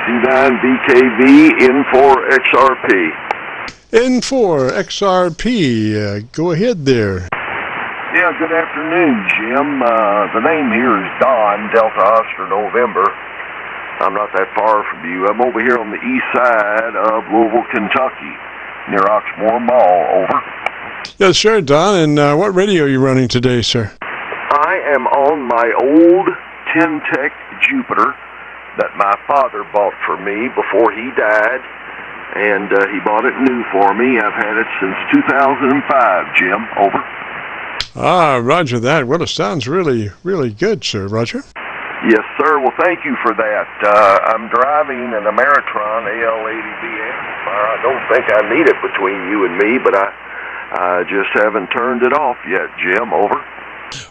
KC9VKV N4XRP. N4XRP, go ahead there. Yeah, good afternoon, Jim. The name here is Don, Delta Oscar November. I'm not that far from you. I'm over here on the east side of Louisville, Kentucky, near Oxmoor Mall. Over. Yes, sir, Don. And what radio are you running today, sir? I am on my old Tech Jupiter that my father bought for me before he died, and he bought it new for me. I've had it since 2005, Jim. Over. Ah, roger that. Well, it sounds really, really good, sir. Roger. Yes, sir. Well, thank you for that. I'm driving an Ameritron AL80B amplifier. I don't think I need it between you and me, but I just haven't turned it off yet, Jim. Over.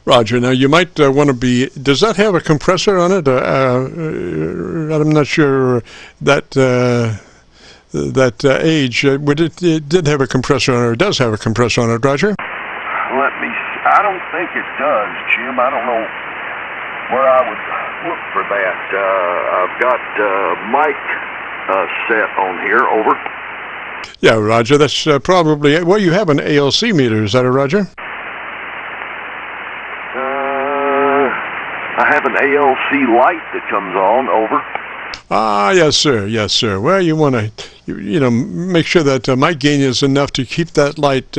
Roger. Now, you might want to be... Does that have a compressor on it? I'm not sure that age. But it did have a compressor on it, or does have a compressor on it, Roger? Let me see. I don't think it does, Jim. I don't know where I would look for that. I've got mic set on here. Over. Yeah, Roger. That's probably... Well, you have an ALC meter. Is that a Roger? I have an ALC light that comes on. Over. Ah, yes, sir. Yes, sir. Well, you want to, make sure that mic gain is enough to keep that light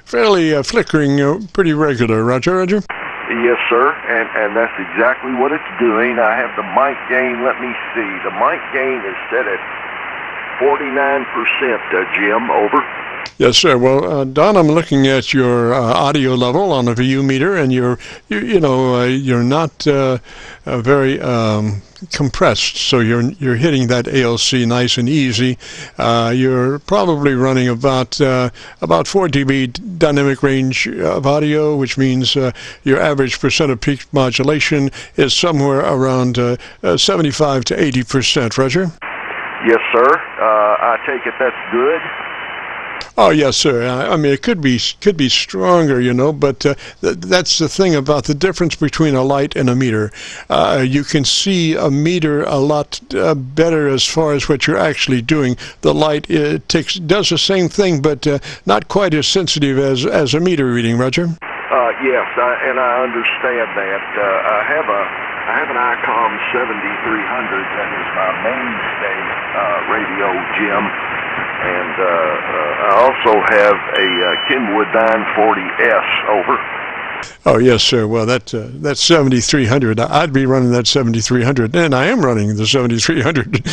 fairly flickering pretty regular. Roger, Roger? Yes, sir. And that's exactly what it's doing. I have the mic gain. Let me see. The mic gain is set at 49%, Jim. Over. Yes, sir. Well, Don, I'm looking at your audio level on a VU meter, and you're not very compressed, so you're hitting that ALC nice and easy. You're probably running about 4 dB dynamic range of audio, which means your average percent of peak modulation is somewhere around 75 to 80%. Roger? Yes, sir. I take it that's good. Oh yes, sir. I mean, it could be stronger, but that's the thing about the difference between a light and a meter. You can see a meter a lot better as far as what you're actually doing. The light does the same thing, but not quite as sensitive as a meter reading. Roger. Yes, and I understand that. I have an ICOM 7300 that is my mainstay radio, Jim. And I also have a Kenwood 940S. Over. Oh yes, sir. Well, that's 7300. I'd be running that 7300, and I am running the 7300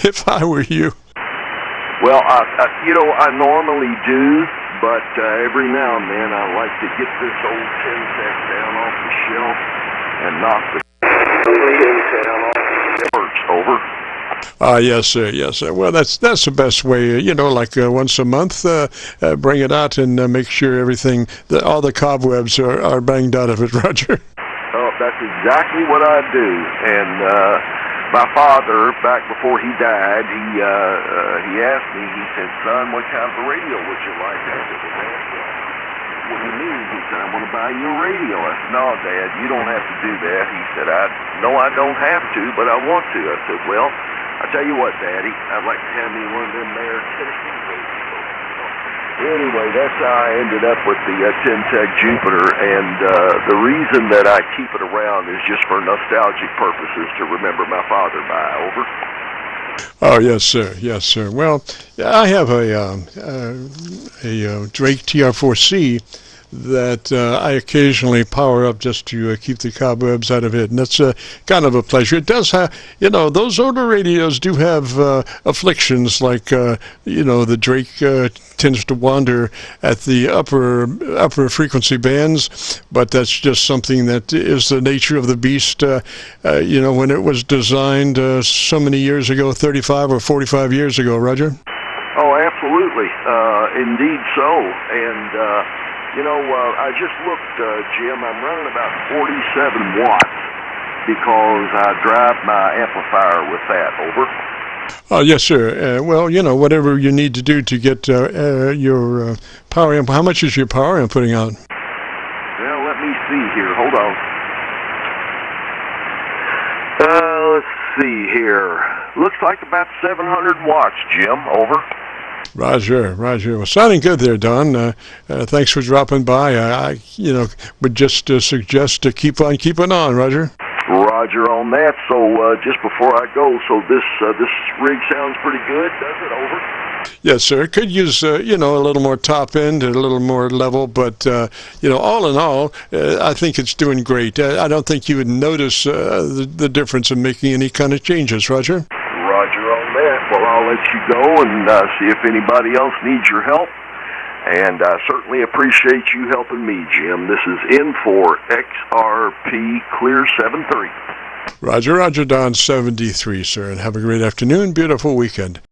if I were you. Well, I normally do, but every now and then I like to get this old Tech down off the shelf and knock the down off the shelf. Over. Yes, sir. Yes, sir. Well, that's the best way. Like once a month, bring it out and make sure everything, all the cobwebs are banged out of it, Roger. Oh, that's exactly what I do. And my father, back before he died, he asked me. He said, "Son, what kind of a radio would you like?" I said, "What do you mean?" He said, "I want to buy you a radio." I said, "No, Dad, you don't have to do that." He said, "No, I don't have to, but I want to." I said, "Well, I tell you what, Daddy, I'd like to have me one of them there Tennessee radios." Anyway, that's how I ended up with the Tech Jupiter, and the reason that I keep it around is just for nostalgic purposes to remember my father by. Over. Oh yes, sir. Yes, sir. Well, I have a Drake TR4C that I occasionally power up just to keep the cobwebs out of it, and that's kind of a pleasure. It does have, those older radios do have afflictions, like the Drake tends to wander at the upper frequency bands, but that's just something that is the nature of the beast. When it was designed so many years ago, 35 or 45 years ago, Roger. Oh, absolutely, indeed so, and. I just looked, Jim, I'm running about 47 watts because I drive my amplifier with that. Over. Yes, sir. Well, whatever you need to do to get your power amp. How much is your power amp putting out? Well, let me see here. Hold on. Let's see here. there. Looks like about 700 watts, Jim. Over. Roger. Well, sounding good there, Don. Thanks for dropping by. I would just suggest to keep on keeping on, Roger. Roger on that. So just before I go, so this rig sounds pretty good, does it? Over. Yes, sir. It could use a little more top end, a little more level, but all in all, I think it's doing great. I don't think you would notice the difference in making any kind of changes, Roger. Roger on that. Well, I'll let you go and see if anybody else needs your help. And I certainly appreciate you helping me, Jim. This is N4XRP Clear 73. Roger, Don 73, sir. And have a great afternoon, beautiful weekend.